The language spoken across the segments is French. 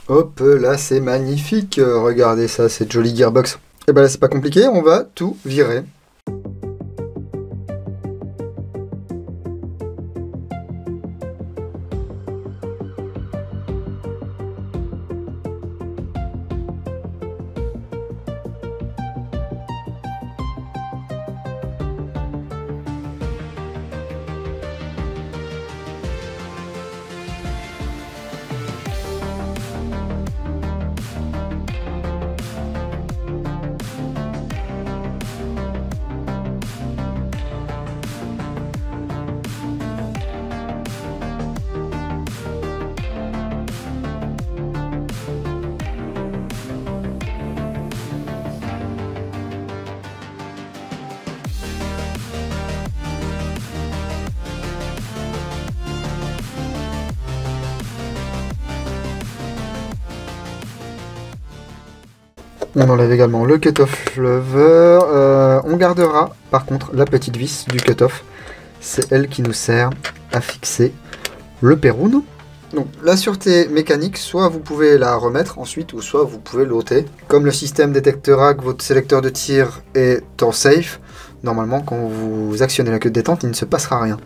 Hop là, c'est magnifique. Regardez ça, cette jolie gearbox. Et ben là, c'est pas compliqué, on va tout virer. On enlève également le cut-off lever. On gardera par contre la petite vis du cut-off. C'est elle qui nous sert à fixer le péroune. Donc la sûreté mécanique, soit vous pouvez la remettre ensuite, ou soit vous pouvez l'ôter. Comme le système détectera que votre sélecteur de tir est en safe, normalement quand vous actionnez la queue de détente, il ne se passera rien.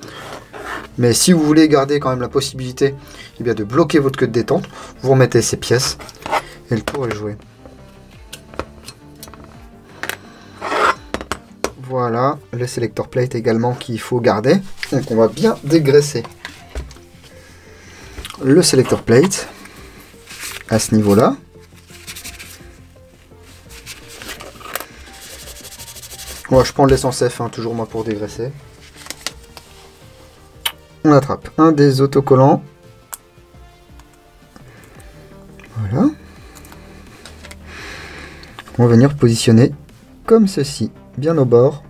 Mais si vous voulez garder quand même la possibilité de bloquer votre queue de détente, vous remettez ces pièces et le tour est joué. Voilà, le selector plate également qu'il faut garder. Donc on va bien dégraisser le selector plate à ce niveau-là. Moi je prends de l'essence F, toujours moi pour dégraisser. On attrape un des autocollants. Voilà. On va venir positionner comme ceci, bien au bord.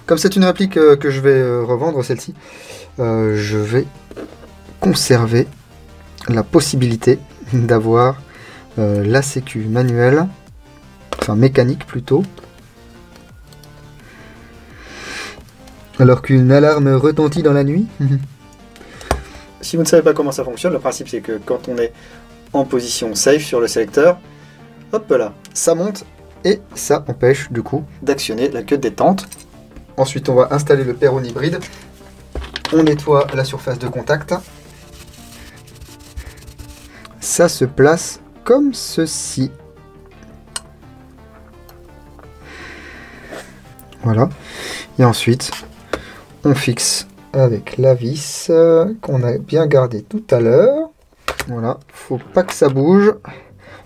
Comme c'est une réplique que je vais revendre, celle-ci, je vais conserver la possibilité d'avoir la sécu manuelle, enfin mécanique plutôt, alors qu'une alarme retentit dans la nuit. Si vous ne savez pas comment ça fonctionne, le principe c'est que quand on est en position safe sur le sélecteur, hop là, ça monte et ça empêche du coup d'actionner la queue de détente. Ensuite on va installer le péroune hybride, on nettoie la surface de contact, ça se place comme ceci. Voilà, et ensuite on fixe avec la vis qu'on a bien gardée tout à l'heure. Voilà, faut pas que ça bouge.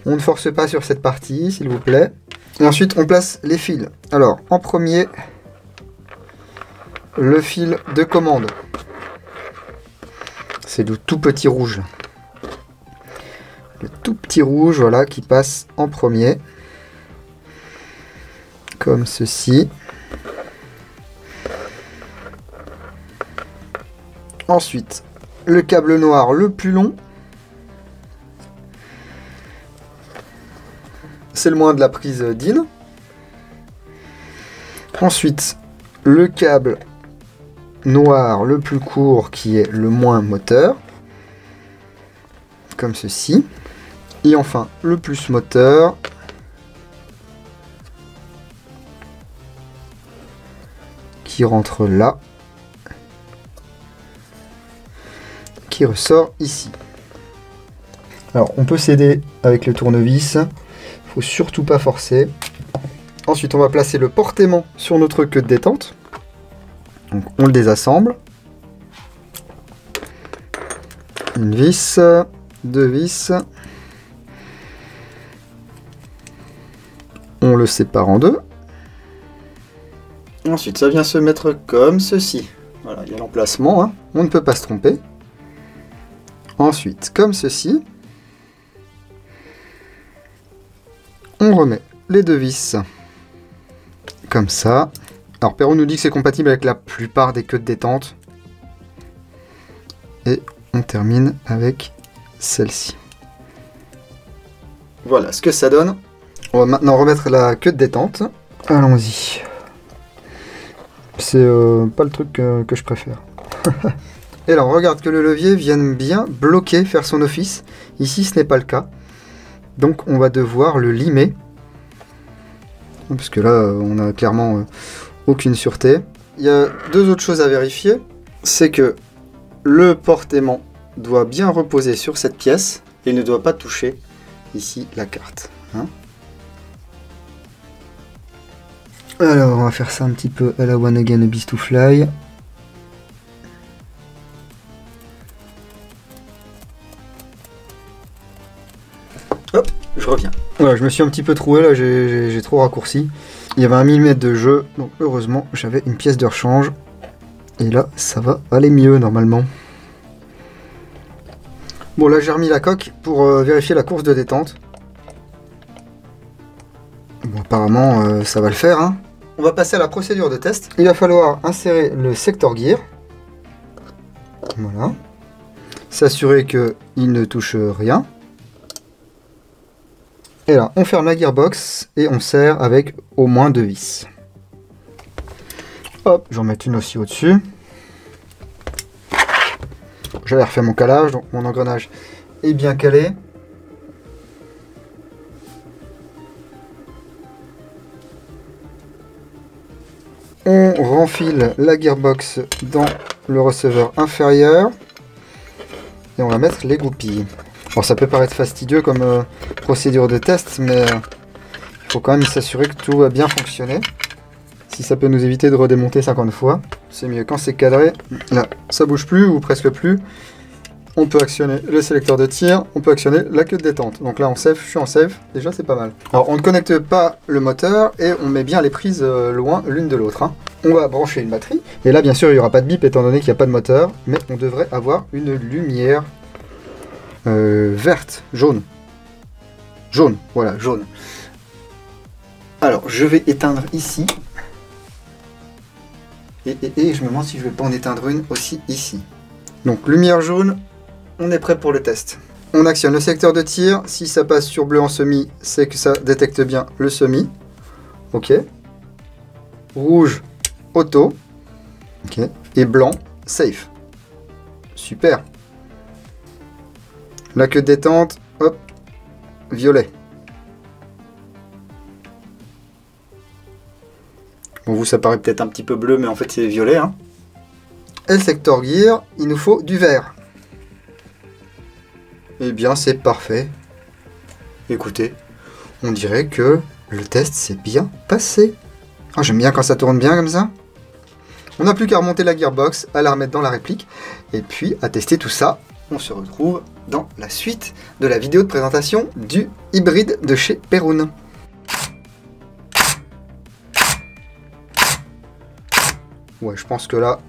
On ne force pas sur cette partie, s'il vous plaît. Et ensuite, on place les fils. Alors, en premier, le fil de commande. C'est le tout petit rouge. Le tout petit rouge, voilà, qui passe en premier. Comme ceci. Ensuite, le câble noir le plus long. C'est le moins de la prise DIN. Ensuite, le câble noir le plus court qui est le moins moteur. Comme ceci. Et enfin, le plus moteur. Qui rentre là. Qui ressort ici. Alors on peut s'aider avec le tournevis, faut surtout pas forcer. Ensuite on va placer le porte-aimant sur notre queue de détente. Donc on le désassemble. Une vis, deux vis. On le sépare en deux. Ensuite ça vient se mettre comme ceci. Voilà, il y a l'emplacement, on ne peut pas se tromper. Ensuite, comme ceci, on remet les deux vis comme ça. Alors Péroune nous dit que c'est compatible avec la plupart des queues de détente. Et on termine avec celle-ci. Voilà ce que ça donne. On va maintenant remettre la queue de détente. Allons-y. C'est pas le truc que je préfère. Et là, on regarde que le levier vienne bien bloquer, faire son office. Ici, ce n'est pas le cas. Donc, on va devoir le limer. Parce que là, on a clairement aucune sûreté. Il y a deux autres choses à vérifier. C'est que le porte-aimant doit bien reposer sur cette pièce et ne doit pas toucher ici la carte. Hein. Alors, on va faire ça un petit peu à la One Again Beast to Fly. Hop, je reviens. Voilà, je me suis un petit peu troué là, j'ai trop raccourci. Il y avait 1 mm de jeu, donc heureusement j'avais une pièce de rechange. Et là, ça va aller mieux normalement. Bon, là j'ai remis la coque pour vérifier la course de détente. Bon, apparemment ça va le faire. Hein. On va passer à la procédure de test. Il va falloir insérer le sector gear. Voilà. S'assurer qu'il ne touche rien. Et là, on ferme la gearbox et on serre avec au moins 2 vis. Hop, j'en mets une aussi au-dessus. J'avais refait mon calage, donc mon engrenage est bien calé. On renfile la gearbox dans le receveur inférieur. Et on va mettre les goupilles. Bon, ça peut paraître fastidieux comme procédure de test, mais il faut quand même s'assurer que tout va bien fonctionner. Si ça peut nous éviter de redémonter 50 fois, c'est mieux. Quand c'est cadré, là, ça bouge plus ou presque plus. On peut actionner le sélecteur de tir, on peut actionner la queue de détente. Donc là, en safe, je suis en safe, déjà c'est pas mal. Alors, on ne connecte pas le moteur et on met bien les prises loin l'une de l'autre. Hein. On va brancher une batterie. Et là, bien sûr, il n'y aura pas de bip étant donné qu'il n'y a pas de moteur, mais on devrait avoir une lumière verte, jaune. Jaune, voilà, jaune. Alors, je vais éteindre ici. Et je me demande si je ne vais pas en éteindre une aussi ici. Donc, lumière jaune, on est prêt pour le test. On actionne le secteur de tir. Si ça passe sur bleu en semi, c'est que ça détecte bien le semi. Ok. Rouge, auto. Ok. Et blanc, safe. Super. La queue de détente, hop, violet. Bon, vous, ça paraît peut-être un petit peu bleu, mais en fait, c'est violet. Hein. Et le sector gear, il nous faut du vert. Eh bien, c'est parfait. Écoutez, on dirait que le test s'est bien passé. Ah, j'aime bien quand ça tourne bien comme ça. On n'a plus qu'à remonter la gearbox, à la remettre dans la réplique, et puis à tester tout ça. On se retrouve dans la suite de la vidéo de présentation du hybride de chez Perun. Ouais, je pense que là...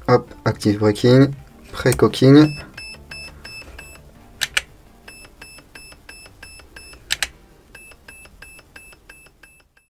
Hop, active braking, pré-cocking.